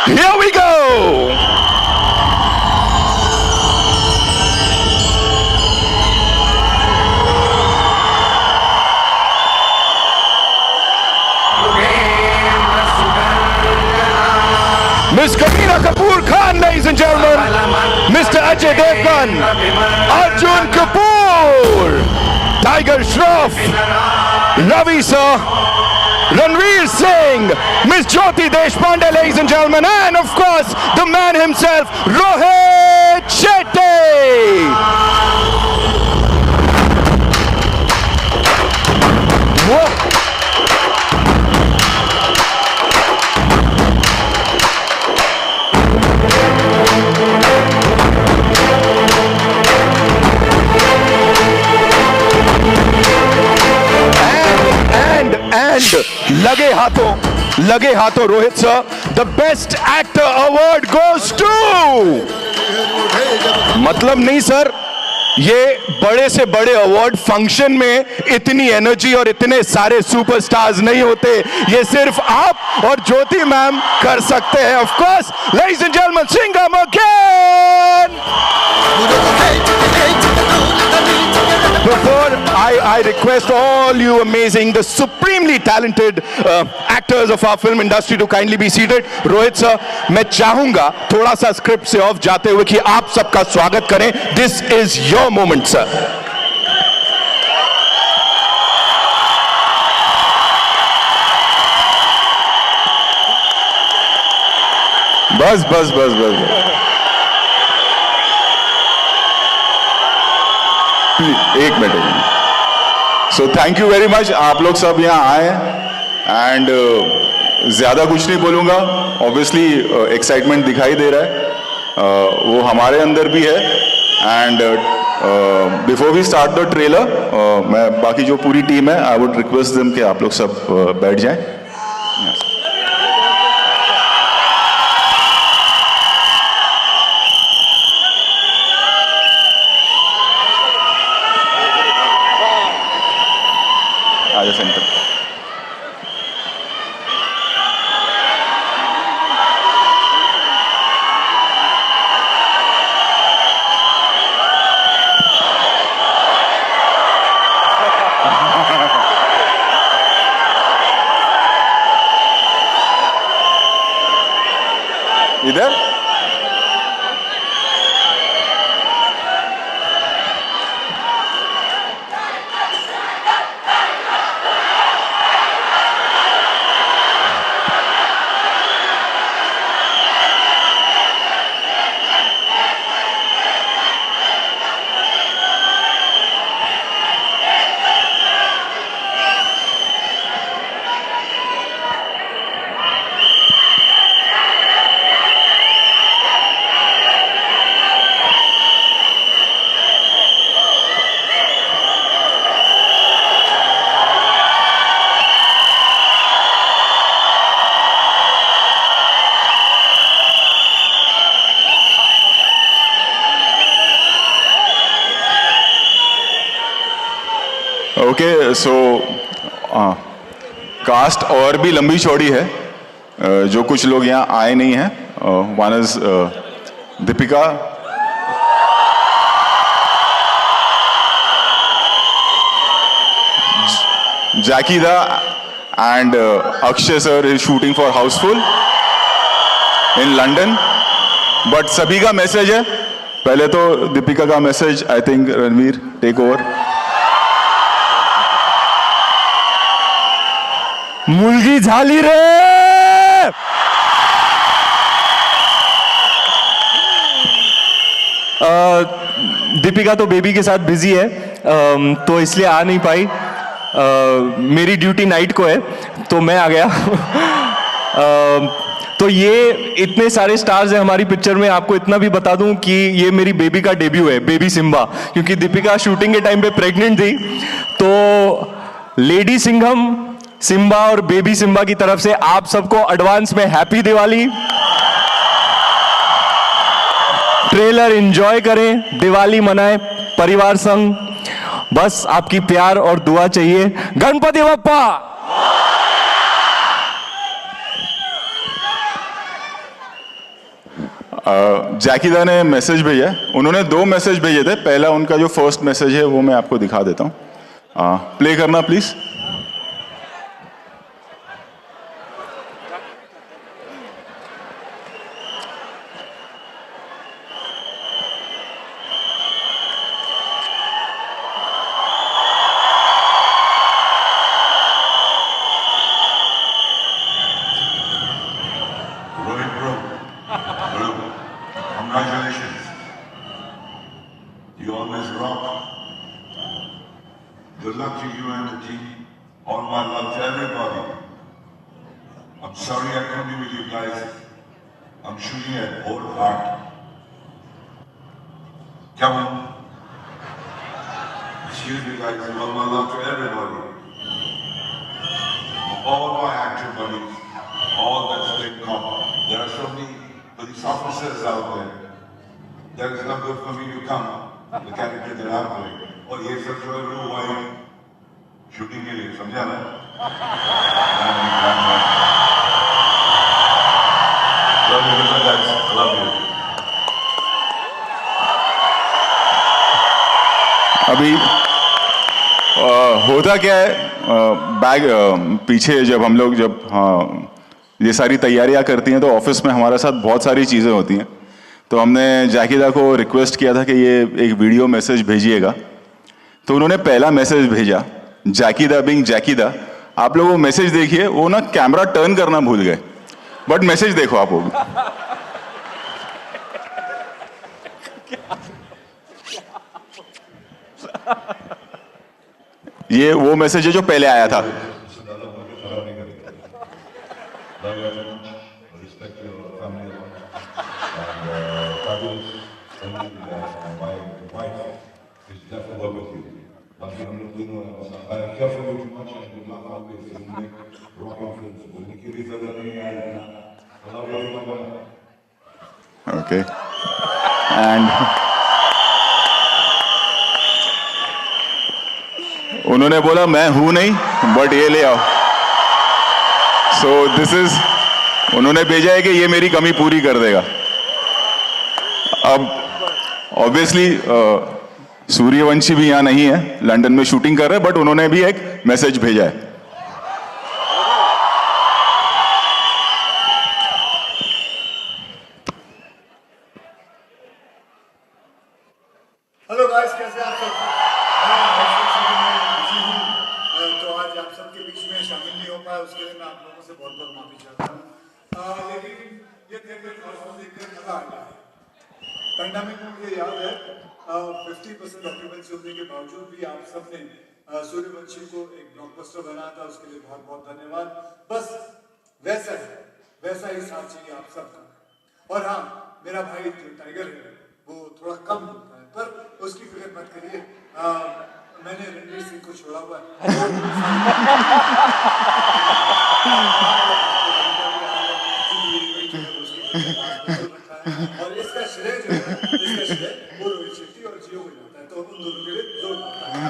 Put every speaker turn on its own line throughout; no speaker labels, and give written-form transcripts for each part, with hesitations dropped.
Here we go. Miss Kareena Kapoor Khan, ladies and gentlemen, Mr. Ajay Devgan, Arjun Kapoor, Tiger Shroff, Ravi Sir, Ranveer Singh, Miss Jyoti Deshpande, ladies and gentlemen, and of course, the man himself, Rohit Shetty. Whoa. लगे हाथों Rohit sir, the best actor award goes to, मतलब नहीं sir, ये बड़े से बड़े award function में इतनी एनर्जी और इतने सारे सुपरस्टार्स नहीं होते, ये सिर्फ आप और ज्योति मैम कर सकते हैं. Of course, ladies and gentleman, Singham again. Before I request all you amazing, the supremely talented actors of our film industry to kindly be seated. Rohit sir, मैं चाहूंगा थोड़ा सा स्क्रिप्ट से ऑफ जाते हुए कि आप सबका स्वागत करें. This is your moment, sir. बस. एक minute. So thank you very much, आप लोग सब यहाँ आए एंड ज़्यादा कुछ नहीं बोलूँगा. ऑब्वियसली एक्साइटमेंट दिखाई दे रहा है, वो हमारे अंदर भी है. And before we start the trailer, मैं बाकी जो पूरी टीम है, आई वुड रिक्वेस्ट देम कि आप लोग सब बैठ जाएं. सेंटर इधर. ओके. सो कास्ट और भी लंबी चौड़ी है, जो कुछ लोग यहाँ आए नहीं हैं. One is Deepika, Jackie da and Akshay sir is shooting for Housefull in London. But सभी का मैसेज है. पहले तो दीपिका का message, I think Ranveer take over. मुलगी झाली रे. दीपिका तो बेबी के साथ बिजी है, तो इसलिए आ नहीं पाई. मेरी ड्यूटी नाइट को है, तो मैं आ गया. तो ये इतने सारे स्टार्स हैं हमारी पिक्चर में. आपको इतना भी बता दूं कि ये मेरी बेबी का डेब्यू है, बेबी सिम्बा, क्योंकि दीपिका शूटिंग के टाइम पे प्रेग्नेंट थी. तो लेडी सिंघम, सिम्बा और बेबी सिम्बा की तरफ से आप सबको एडवांस में हैप्पी दिवाली. ट्रेलर एंजॉय करें, दिवाली मनाएं परिवार संग. बस आपकी प्यार और दुआ चाहिए. गणपति बप्पा. जैकीदा ने मैसेज भेजा है, उन्होंने 2 मैसेज भेजे थे। पहला उनका जो फर्स्ट मैसेज है वो मैं आपको दिखा देता हूँ, प्ले करना please.
Congratulations. You always rock. Good luck to you and the team. All my love to everybody. I'm sorry I couldn't be with you guys. I'm shooting at Old Heart. Come on. Excuse me guys. All my love to everybody. All my actor buddies. All that's been come. There are so many police officers out there. That is not good for me to come. The character that I'm playing. और ये सब जो है वो भाई shooting के लिए समझा ना? Love you guys. Love you.
अभी होता क्या है, बैग पीछे जब हम लोग ये सारी तैयारियां करती हैं तो ऑफिस में हमारे साथ बहुत सारी चीज़ें होती हैं। तो हमने जैकीदा को रिक्वेस्ट किया था कि ये एक वीडियो मैसेज भेजिएगा, तो उन्होंने पहला मैसेज भेजा, जैकीदा बिंग जैकीदा। आप लोग वो मैसेज देखिए, वो ना कैमरा टर्न करना भूल गए, बट मैसेज देखो आप वो भी। ये वो मैसेज है जो पहले आया था। Okay. And उन्होंने बोला मैं हूं नहीं, बट ये ले आओ। सो दिस इज, उन्होंने भेजा है कि ये मेरी कमी पूरी कर देगा। अब ऑब्वियसली सूर्यवंशी भी यहाँ नहीं है, लंदन में शूटिंग कर रहे हैं, बट उन्होंने भी एक मैसेज भेजा है।
हेलो गाइस, कैसे आप सब? तो आज आप सबके बीच में शामिल नहीं हो पाया, उसके लिए मैं आप लोगों से बहुत बहुत माफी चाहता हूँ। लेकिन ये थिएटर देखकर मजा आ गया। पैंडेमिक में मुझे याद है 50% ऑक्यूपेंसी होने के बावजूद भी आप सबने सूर्यवंशी को एक ब्लॉकबस्टर बनाया था, उसके लिए बहुत बहुत धन्यवाद। बस वैसा ही साथ चाहिए आप सबका। और हाँ, मेरा भाई जो टाइगर है वो थोड़ा कम होता है, पर उसकी फिक्र मत करिए। मैंने रणवीर सिंह को छोड़ा हुआ है। और इसका श्रेय जो है, वो रोहित शेट्टी और जियो को जाता है, तो उन दोनों के लिए जोर पड़ता है।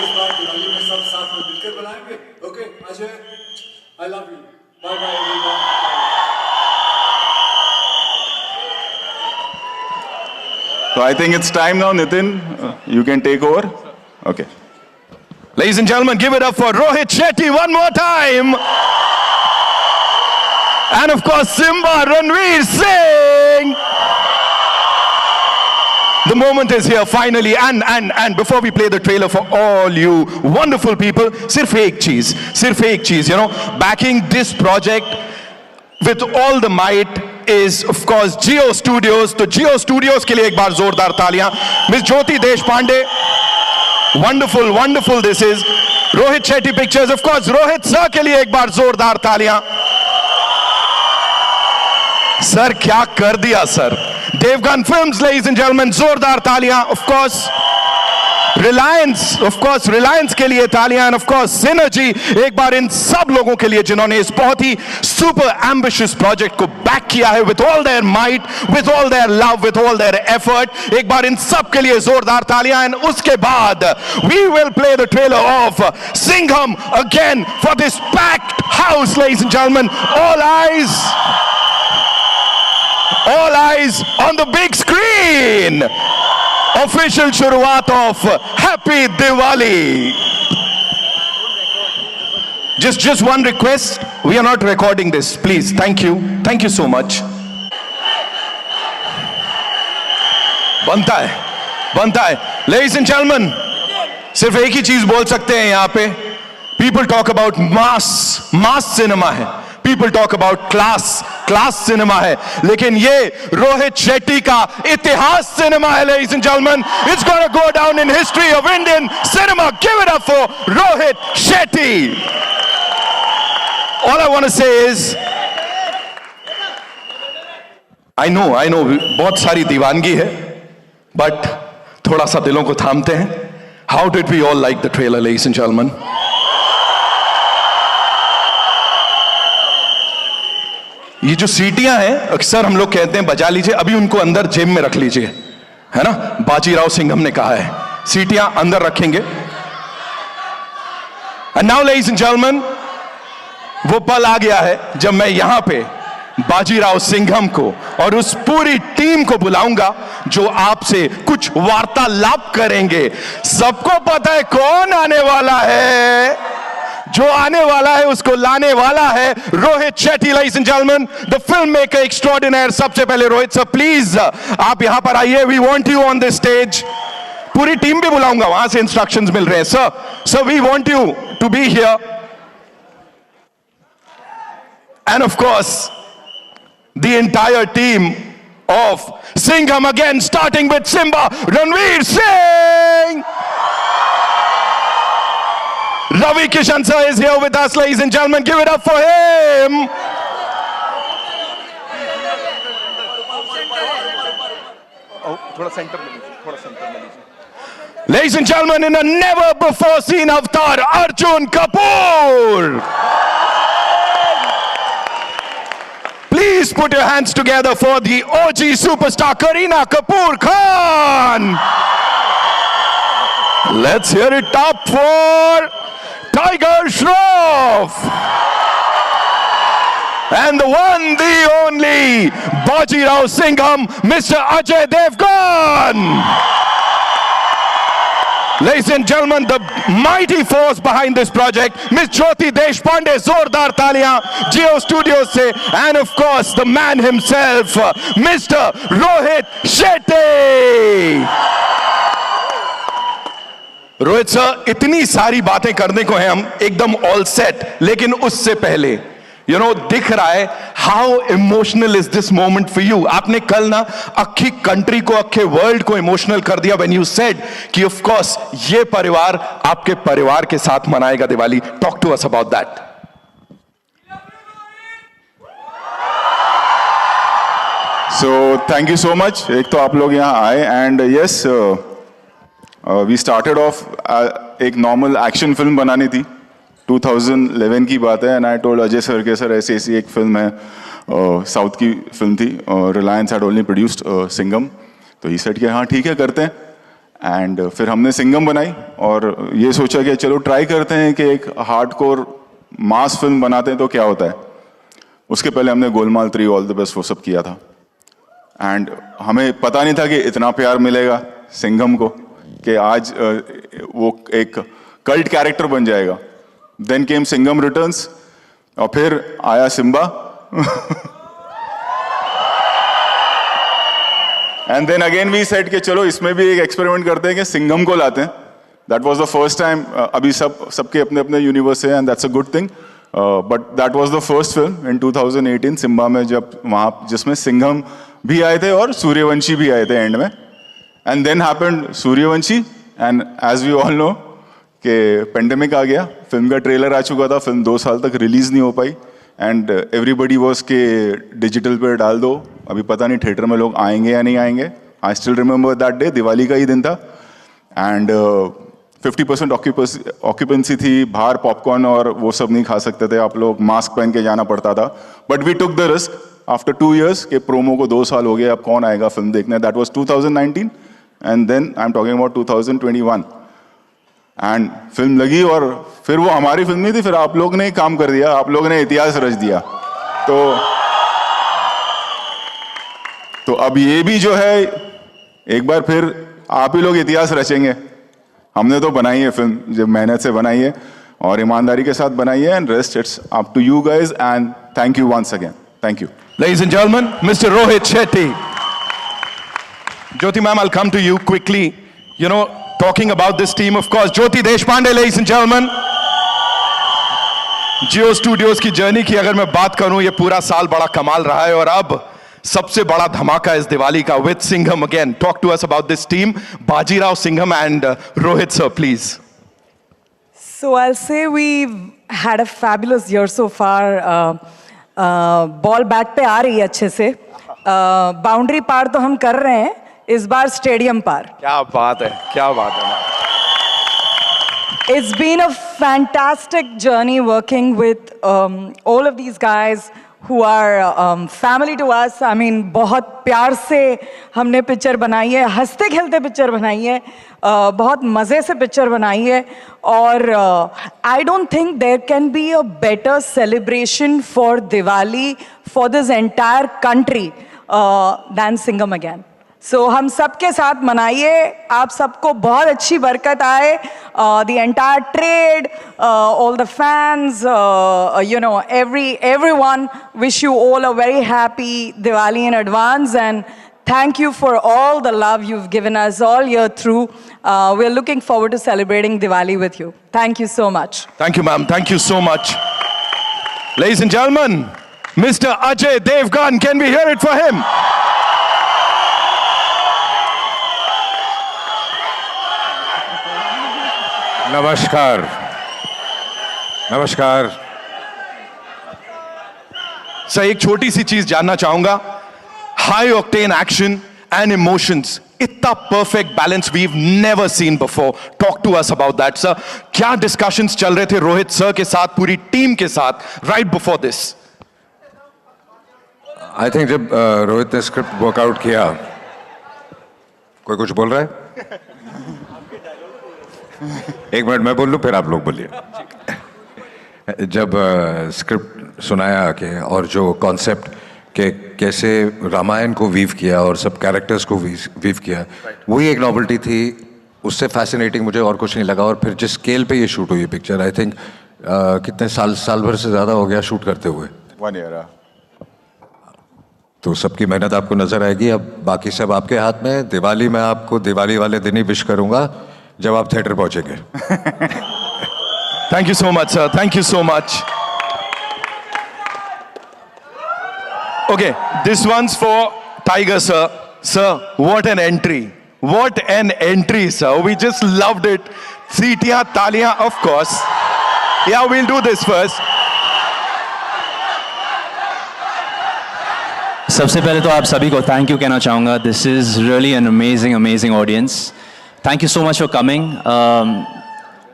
इस बार दिवाली में सब साथ में मिलकर बनाएंगे। Okay Ajay, I love you, bye bye everyone.
So I think it's time now, Nitin. You can take over. Okay.
Ladies and gentlemen, give it up for Rohit Shetty one more time. And of course, Simba Ranveer Singh. The moment is here finally, and before we play the trailer for all you wonderful people, sirf ek cheez, you know, backing this project with all the might is of course Jio Studios. तो Jio Studios के लिए एक बार जोरदार तालियां। Miss Jyoti Deshpande, wonderful this is। Rohit Shetty Pictures, of course Rohit sir के लिए एक बार जोरदार तालियां। सर क्या कर दिया sir. Devgan Films, ladies and gentlemen, जोरदार तालियां। Of course रिलायंस के लिए तालियां, एंड ऑफ कोर्स सिनर्जी, एक बार इन सब लोगों के लिए जिन्होंने इस बहुत ही सुपर एम्बिशियस प्रोजेक्ट को बैक किया है with all their might, with all their love, with all their effort. एक बार इन सब के लिए जोरदार तालियां, एंड उसके बाद we will play the trailer of Singham again for this packed house, ladies and gentleman, all eyes all eyes on the big screen. Official शुरुआत of Happy Diwali. Just one request. We are not recording this, please. Thank you so much. बनता है. Ladies and gentlemen, सिर्फ एक ही चीज बोल सकते हैं यहां पे. People talk about mass cinema है. People talk about class cinema है. लेकिन ये रोहित शेट्टी का इतिहास सिनेमा है, ladies and gentlemen. It's gonna go down in history of Indian cinema. Give it up for Rohit Shetty. All I want to say is, I know बहुत सारी दीवानगी है, but थोड़ा सा दिलों को थामते हैं. How did we all like the trailer, ladies and gentlemen? ये जो सीटियां हैं, अक्सर हम लोग कहते हैं बजा लीजिए, अभी उनको अंदर जेब में रख लीजिए, है ना? बाजीराव सिंघम ने कहा है सीटियां अंदर रखेंगे. And now, ladies and gentlemen, वो पल आ गया है जब मैं यहां पे बाजीराव सिंघम को और उस पूरी टीम को बुलाऊंगा जो आपसे कुछ वार्तालाप करेंगे. सबको पता है कौन आने वाला है. जो आने वाला है उसको लाने वाला है Rohit Shetty. ladies and gentlemen, the filmmaker extraordinaire. सबसे पहले रोहित सर प्लीज आप यहां पर आइए. we want you on this stage. पूरी टीम भी बुलाऊंगा, वहां से इंस्ट्रक्शंस मिल रहे हैं. Sir we want you to be here. And of course, the entire team of Singham, again starting with Simba, Ranveer Singh. Ravi Kishan sir is here with us, ladies and gentlemen. Give it up for him. Ladies and gentlemen, in a never before seen avatar, Arjun Kapoor. Please put your hands together for the OG superstar Kareena Kapoor Khan. Let's hear it up for Tiger Shroff. And the one, the only, Bajirao Singham, Mr. Ajay Devgan. Ladies and gentlemen, the mighty force behind this project, Miss Jyoti Deshpande, zordar taliyan Jio Studios se, and of course the man himself, Mr. Rohit Shetty. Rohit sir, इतनी सारी बातें करने को हैं, हम एकदम all set, लेकिन उससे पहले दिख रहा है how emotional is this moment for you. आपने कल ना अक्खी कंट्री को, अक्खे वर्ल्ड को इमोशनल कर दिया व्हेन यू सेड कि ऑफ कोर्स ये परिवार आपके परिवार के साथ मनाएगा Diwali. Talk to us about that.
So thank you so much. एक तो आप लोग यहाँ आए and yes we started off एक नॉर्मल एक्शन फिल्म बनानी थी. 2011 की बात है एंड आई टोल्ड अजय सर के सर ऐसी एक फिल्म है, साउथ की फिल्म थी, Reliance had only produced Singham. तो ही सेड कि हाँ ठीक है करते हैं. एंड फिर हमने सिंघम बनाई और ये सोचा कि चलो ट्राई करते हैं कि एक हार्डकोर मास फिल्म बनाते हैं तो क्या होता है. उसके पहले हमने गोलमाल 3, ऑल द बेस्ट, वो सब किया था. एंड हमें पता नहीं था कि इतना प्यार मिलेगा सिंघम को कि आज वो एक कल्ट कैरेक्टर बन जाएगा. देन केम सिंघम रिटर्न्स और फिर आया Simmba. And then again we said कि चलो इसमें भी एक एक्सपेरिमेंट करते हैं कि सिंघम को लाते हैं. That was the first time. अभी सबके अपने अपने यूनिवर्स है and that's a good thing. But that was the first film in 2018 Simmba में, जब वहाँ जिसमें सिंघम भी आए थे और सूर्यवंशी भी आए थे एंड में. And then happened Sooryavanshi and as we all know कि पेंडेमिक आ गया. फिल्म का ट्रेलर आ चुका था, फिल्म 2 साल तक रिलीज नहीं हो पाई एंड एवरीबडी वॉज के डिजिटल पे डाल दो. अभी पता नहीं थिएटर में लोग आएंगे या नहीं आएंगे. I still remember that day, Diwali का ही दिन था एंड 50% ऑक्यूपेंसी थी. बाहर पॉपकॉर्न और वो सब नहीं खा सकते थे आप लोग, मास्क पहन के जाना पड़ता था. But we took the risk after 2 years के प्रोमो को 2 साल हो गए, अब कौन आएगा फिल्म देखने. That was 2019 and then I am talking about 2021. And film लगी और फिर वो हमारी फिल्म नहीं थी, फिर आप लोग ने ही काम कर दिया, आप लोग ने इतिहास रच दिया. तो तो अब ये भी जो है एक बार फिर आप ही लोग इतिहास रचेंगे। हमने तो बनाई है फिल्म, जब मेहनत से बनाई है और ईमानदारी के साथ बनाई है, and rest it's up to you guys, and thank you once again, thank you.
Ladies and gentlemen, Mr. Rohit Shetty. Jyoti ma'am, I'll come to you quickly. You know, talking about this team, of course, Jyoti Deshpande, ladies and gentlemen. Jio studios की journey की अगर मैं बात करूं, ये पूरा साल बड़ा कमाल रहा है और अब सबसे बड़ा धमाका इस दिवाली का with Singham again. Talk to us about this team, Bajirao, Singham and Rohit sir, please.
So I'll say we've had a fabulous year so far. Ball bat पे आ रही है अच्छे से. बाउंड्री पार तो हम कर रहे हैं, इस बार स्टेडियम पार.
क्या बात है, क्या बात है.
It's been a fantastic journey working with all of these guys who are family to us. I mean, बहुत प्यार से हमने पिक्चर बनाई है, हंसते खेलते पिक्चर बनाई है, बहुत मज़े से पिक्चर बनाई है. और I don't think there can be a better celebration for Diwali for this entire country than Singham Again. So हम सबके साथ मनाइए, आप सबको बहुत अच्छी बरकत आए. The entire trade, all the fans, you know, everyone, wish you all a very happy Diwali in advance, and thank you for all the love you've given us all year through. We're looking forward to celebrating Diwali with you. Thank you so much.
Thank you, ma'am. Thank you so much. Ladies and gentlemen, Mr. Ajay Devgan, can we hear it for him?
नमस्कार. नमस्कार.
Sir, एक छोटी सी चीज जानना चाहूंगा. High octane action and emotions, इतना perfect balance we've never seen before. Talk to us about that sir. क्या discussions चल रहे थे रोहित सर के साथ, पूरी टीम के साथ right before this?
I think जब रोहित ने स्क्रिप्ट वर्कआउट किया, कोई कुछ बोल रहा है? एक मिनट मैं बोल लूँ, फिर आप लोग बोलिए. जब स्क्रिप्ट सुनाया कि और जो कॉन्सेप्ट के कैसे रामायण को वीव किया और सब कैरेक्टर्स को वीव किया, वही एक नॉवेल्टी थी. उससे फैसिनेटिंग मुझे और कुछ नहीं लगा. और फिर जिस स्केल पे ये शूट हुई पिक्चर, आई थिंक कितने साल भर से ज़्यादा हो गया शूट करते हुए.
1 year.
तो सबकी मेहनत आपको नजर आएगी. अब बाकी सब आपके हाथ में. दिवाली में आपको दिवाली वाले दिन ही विश करूंगा जब आप थिएटर पहुंचेंगे.
Thank you so much sir, thank you so much. Okay, this once for Tiger sir. Sir, what an entry, what an entry sir. We just loved it. सीटियां, तालियां, of course. Yeah, we'll do this first.
सबसे पहले तो आप सभी को thank you कहना चाहूँगा. This is really an amazing audience. Thank you so much for coming.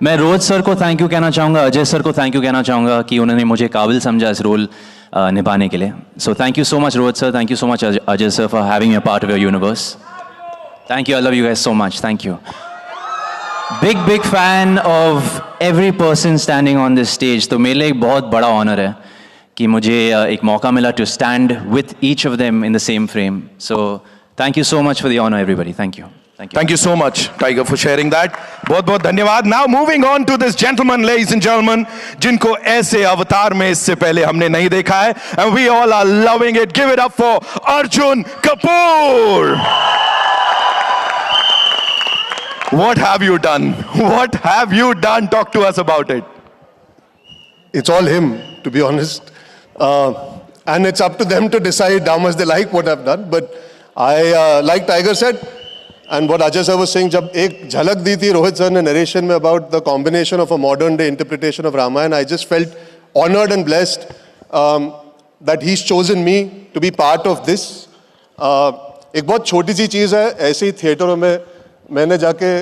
मैं रोहित सर को थैंक यू कहना चाहूँगा, अजय सर को थैंक यू कहना चाहूँगा कि उन्होंने मुझे काबिल समझा इस रोल निभाने के लिए. सो thank you so much Rohit sir, thank you so much Ajay sir for having me a part of your universe. Thank you, I love you guys so much. Thank you. Big fan of every person standing on this stage. तो मेरे लिए एक बहुत बड़ा honour है कि मुझे एक मौका मिला to stand with each of them in the same frame. So thank you so much for the honour everybody. Thank you.
Thank you so much, Tiger, for sharing that. बहुत धन्यवाद. Now moving on to this gentleman, ladies and gentlemen, जिनको ऐसे अवतार में इससे पहले हमने नहीं देखा है, and we all are loving it. Give it up for Arjun Kapoor. What have you done? What have you done? Talk to us about it.
It's all him, to be honest. And it's up to them to decide how much they like what I've done. But I, like Tiger said, and what Ajay sir was saying, जब एक झलक दी थी Rohit sir ने narration में about the combination of a modern day interpretation of Ramayana, I just felt honored and blessed that he's chosen me to be part of this. एक बहुत छोटी सी चीज़ है, ऐसे ही थिएटरों में मैंने जाके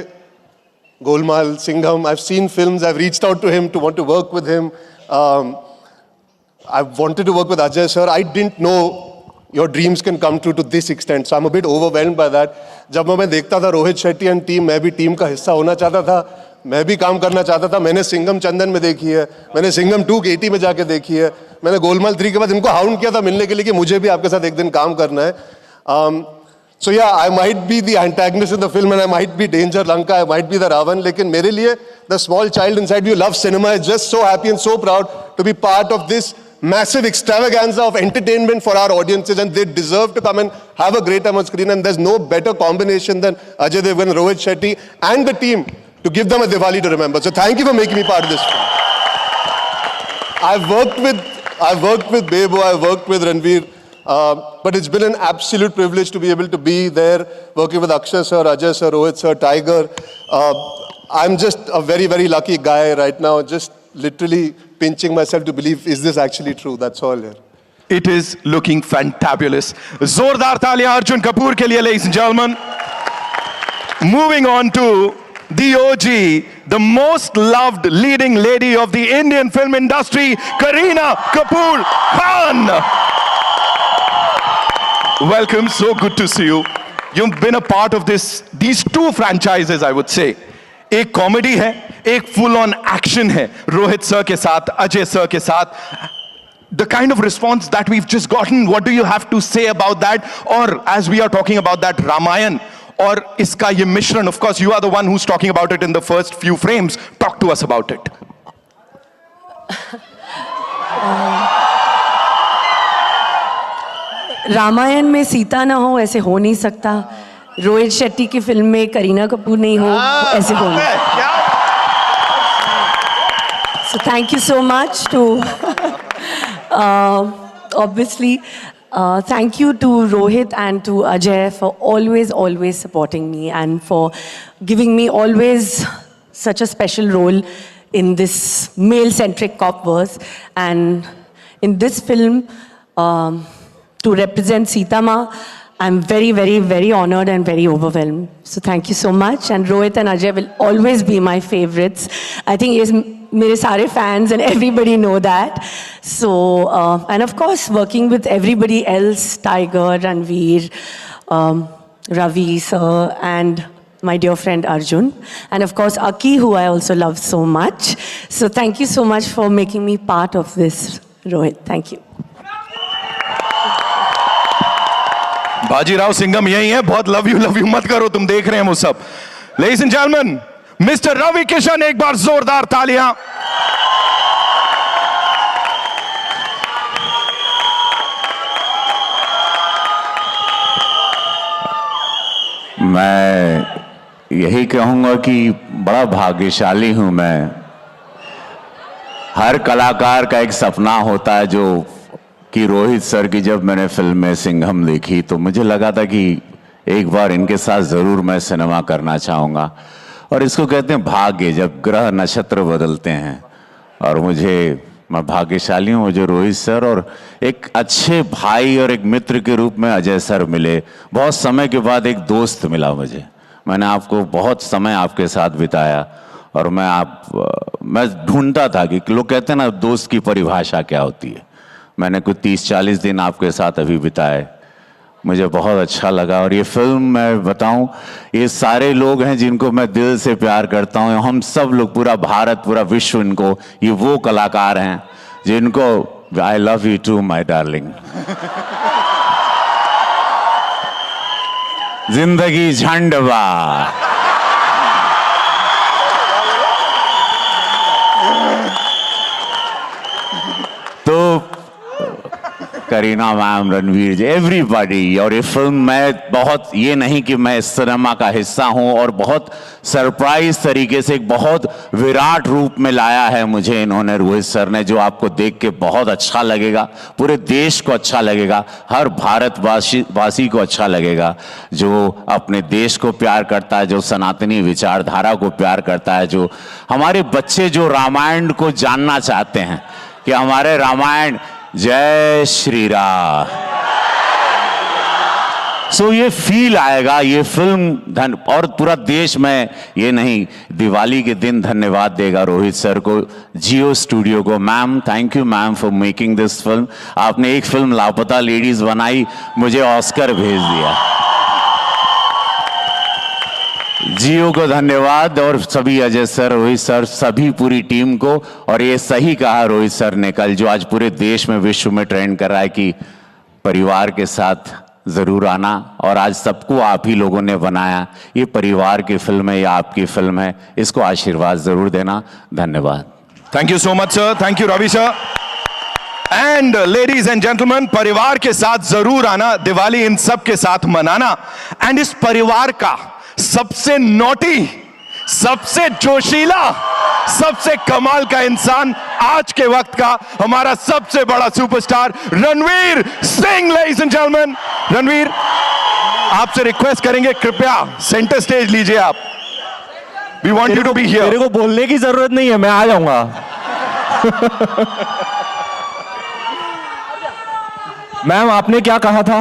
Golmaal, Singham, I've seen films, I've reached out to him to want to work with him. I wanted to work with Ajay sir. I didn't know your dreams can come true to this extent. So I'm a bit overwhelmed by that. जब मैं देखता था Rohit Shetty and team, मैं भी team का हिस्सा होना चाहता था, मैं भी काम करना चाहता था. मैंने सिंघम चंदन में देखी है, मैंने सिंघम 2 केटी में जाके देखी है, मैंने गोलमाल 3 के बाद इनको हाउंड किया था मिलने के लिए कि मुझे भी आपके साथ एक दिन काम करना है. So yeah, I might be the antagonist in the film and I might be Danger Lanka, I might be the Ravan, लेकिन मेरे लिए the small child inside you loves cinema is just so happy and so proud to be part of this massive extravaganza of entertainment for our audiences, and they deserve to come and have a great time on screen, and there's no better combination than Ajay Devgan, Rohit Shetty and the team to give them a Diwali to remember. So thank you for making me part of this film. I've worked with Bebo, I've worked with Ranveer, but it's been an absolute privilege to be able to be there, working with Akshay sir, Ajay sir, Rohit sir, Tiger. I'm just a very, very lucky guy right now, just literally pinching myself to believe, is this actually true? That's all here.
It is looking fantabulous. Zordar taaliyan Arjun Kapoor ke liye, ladies and gentlemen. Moving on to the OG, the most loved leading lady of the Indian film industry, Kareena Kapoor Khan. Welcome, so good to see you. You've been a part of these two franchises, I would say. एक comedy है, एक full on action है, Rohit sir के साथ, Ajay sir के साथ. The kind of response that we've just gotten, what do you have to say about that? Or as we are talking about that Ramayan, और इसका ये मिश्रण, of course you are the one who's talking about it in the first few frames. Talk to us about it.
Ramayan में सीता ना हो ऐसे हो नहीं सकता. रोहित शेट्टी की फिल्म में करीना कपूर नहीं हो ऐसे हो नहीं. So thank you so much to obviously thank you to Rohit and to Ajay for always supporting me and for giving me always such a special role in this male-centric cop verse, and in this film to represent Sita Ma, I'm very honored and very overwhelmed. So thank you so much. And Rohit and Ajay will always be my favorites. I think mere sare fans and everybody know that. So, and of course, working with everybody else, Tiger, Ranveer, Ravi sir, and my dear friend Arjun. And of course, Aki, who I also love so much. So thank you so much for making me part of this, Rohit. Thank you.
Bajirao Singham यही है. बहुत love you मत करो, तुम देख रहे हैं वो सब. Ladies and gentlemen, mister Ravi Kishan, एक बार जोरदार तालियां.
मैं यही कहूंगा कि बड़ा भाग्यशाली हूं मैं. हर कलाकार का एक सपना होता है, जो कि रोहित सर की जब मैंने फिल्म में सिंघम देखी तो मुझे लगा था कि एक बार इनके साथ ज़रूर मैं सिनेमा करना चाहूँगा. और इसको कहते हैं भाग्य, जब ग्रह नक्षत्र बदलते हैं. और मैं भाग्यशाली हूँ, मुझे रोहित सर और एक अच्छे भाई और एक मित्र के रूप में अजय सर मिले. बहुत समय के बाद एक दोस्त मिला मुझे. मैंने आपको बहुत समय आपके साथ बिताया और मैं ढूंढता था कि लोग कहते हैं ना दोस्त की परिभाषा क्या होती है. मैंने कुछ 30-40 दिन आपके साथ अभी बिताए. मुझे बहुत अच्छा लगा. और ये फिल्म मैं बताऊं, ये सारे लोग हैं जिनको मैं दिल से प्यार करता हूं. हम सब लोग, पूरा भारत, पूरा विश्व, इनको, ये वो कलाकार हैं जिनको I love you too my darling. जिंदगी झंडवा. तो करीना मैम, रणवीर जी, एवरीबॉडी. और ये फिल्म मैं बहुत, ये नहीं कि मैं इस सिनेमा का हिस्सा हूं, और बहुत सरप्राइज तरीके से एक बहुत विराट रूप में लाया है मुझे इन्होंने, रोहित सर ने, जो आपको देख के बहुत अच्छा लगेगा. पूरे देश को अच्छा लगेगा, हर भारतवासी को अच्छा लगेगा, जो अपने देश को प्यार करता है, जो सनातनी विचारधारा को प्यार करता है, जो हमारे बच्चे जो रामायण को जानना चाहते हैं कि हमारे रामायण, जय श्री राम. सो ये फील आएगा ये फिल्म. और पूरा देश में ये नहीं, दिवाली के दिन धन्यवाद देगा रोहित सर को, जियो स्टूडियो को. Ma'am, thank you ma'am for making this film. आपने एक फिल्म लापता लेडीज बनाई, मुझे ऑस्कर भेज दिया. जियो को धन्यवाद, और सभी अजय सर, रोहित सर, सभी पूरी टीम को. और ये सही कहा रोहित सर ने कल, जो आज पूरे देश में, विश्व में ट्रेंड कर रहा है कि परिवार के साथ ज़रूर आना। और आज सबको आप ही लोगों ने बनाया, ये परिवार की फिल्म है, ये आपकी फिल्म है, इसको आशीर्वाद ज़रूर देना। धन्यवाद।
Thank you so much sir, thank you Ravi sir. And ladies and gentlemen, परिवार के साथ जरूर आना, दिवाली इन सब के साथ मनाना। एंड इस परिवार का सबसे नोटी, सबसे जोशीला, सबसे कमाल का इंसान आज के वक्त का हमारा सबसे बड़ा superstar Ranveer Singh. Ladies and gentlemen, Ranveer, आपसे रिक्वेस्ट करेंगे कृपया सेंटर स्टेज लीजिए आप। We want you to be here.
मेरे को बोलने की जरूरत नहीं है, मैं आ जाऊंगा। मैम, आपने क्या कहा था?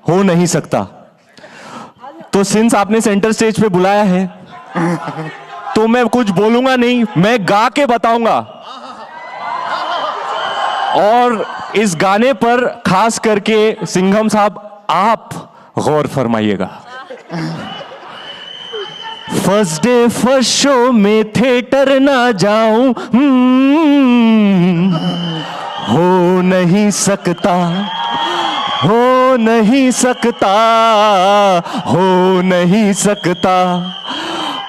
हो नहीं सकता। तो सिंस आपने सेंटर स्टेज पे बुलाया है तो मैं कुछ बोलूंगा नहीं, मैं गा के बताऊंगा। और इस गाने पर खास करके सिंघम साहब आप गौर फरमाइएगा। फर्स्ट डे फर्स्ट शो में थिएटर ना जाऊं, हो नहीं सकता, हो नहीं सकता, हो नहीं सकता,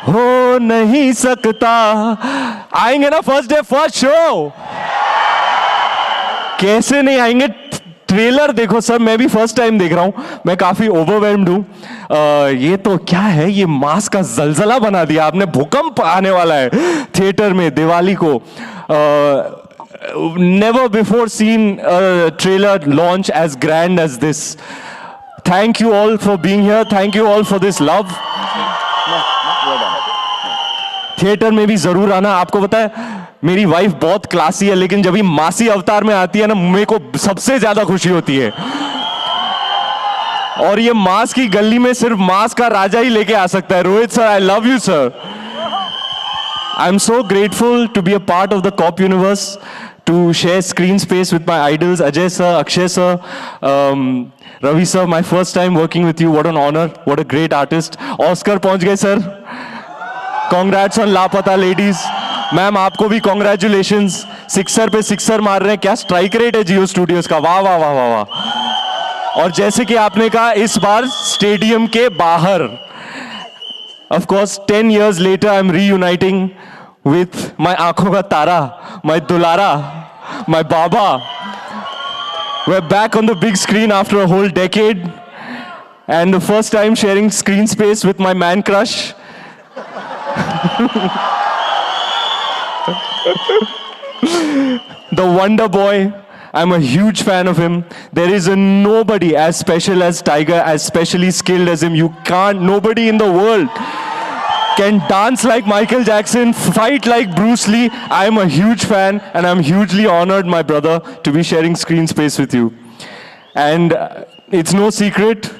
हो नहीं सकता। आएंगे ना फर्स्ट डे फर्स्ट शो? कैसे नहीं आएंगे? ट्रेलर देखो सर, मैं भी फर्स्ट टाइम देख रहा हूं, मैं काफी ओवरवेल्म्ड हूं। ये तो क्या है, ये मास का जलजला बना दिया आपने, भूकंप आने वाला है थिएटर में दिवाली को। Never before seen a trailer launch as grand as this. Thank you all for being here. Thank you all for this love. Theatre में भी जरूर आना। आपको पता है मेरी वाइफ बहुत क्लासी है, लेकिन जब भी मासी अवतार में आती है ना, मेरे को सबसे ज्यादा खुशी होती है। और ये मास की गली में सिर्फ मास का राजा ही लेके आ सकता है। Rohit sir, I love you sir. I'm so grateful to be a part of the COP universe, to share screen space with my idols, Ajay sir, Akshay sir, Ravi sir, my first time working with you. What an honor, what a great artist. Oscar पहुंच गए sir. Congrats on लापता ladies. Ma'am, आपको भी congratulations. Sixer पे sixer मार रहे हैं, क्या स्ट्राइक रेट है जियो स्टूडियोज का, वाह वाह वाह वाह वाह। और जैसे कि आपने कहा, इस बार स्टेडियम के बाहर। Of course, 10 years later, I'm reuniting with my aankhon ka tara, my dulara, my baba. We're back on the big screen after a whole decade, and the first time sharing screen space with my man crush. The Wonder Boy. I'm a huge fan of him. There is nobody as special as Tiger, as specially skilled as him. Nobody in the world can dance like Michael Jackson, fight like Bruce Lee. I'm a huge fan, and I'm hugely honored, my brother, to be sharing screen space with you. And it's no secret,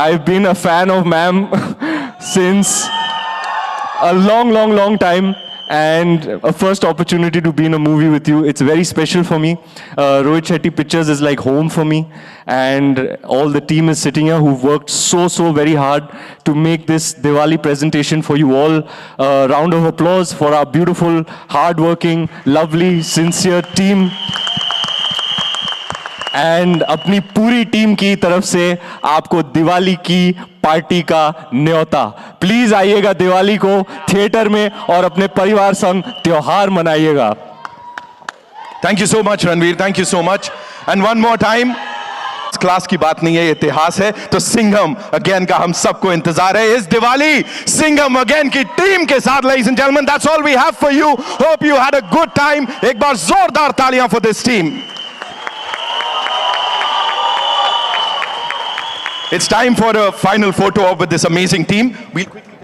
I've been a fan of Ma'am since a long, long, long time. And a first opportunity to be in a movie with you, it's very special for me. Rohit Shetty Pictures is like home for me, and all the team is sitting here who've worked so very hard to make this Diwali presentation for you all. Round of applause for our beautiful, hard-working, lovely, sincere team. And अपनी पूरी team की तरफ से आपको दिवाली की party का न्योता। Please आइएगा दिवाली को थिएटर में और अपने परिवार संग त्योहार मनाइएगा।
Thank you so much Ranveer, thank you so much. And one more time, class की बात नहीं है, ये इतिहास है। तो सिंघम अगेन का हम सबको इंतजार है इस दिवाली। सिंघम अगेन की टीम के साथ, ladies and gentlemen, that's all we have for you. Hope you had a good time. एक बार जोरदार तालियां for this team. It's time for a final photo op with this amazing team. We'll quickly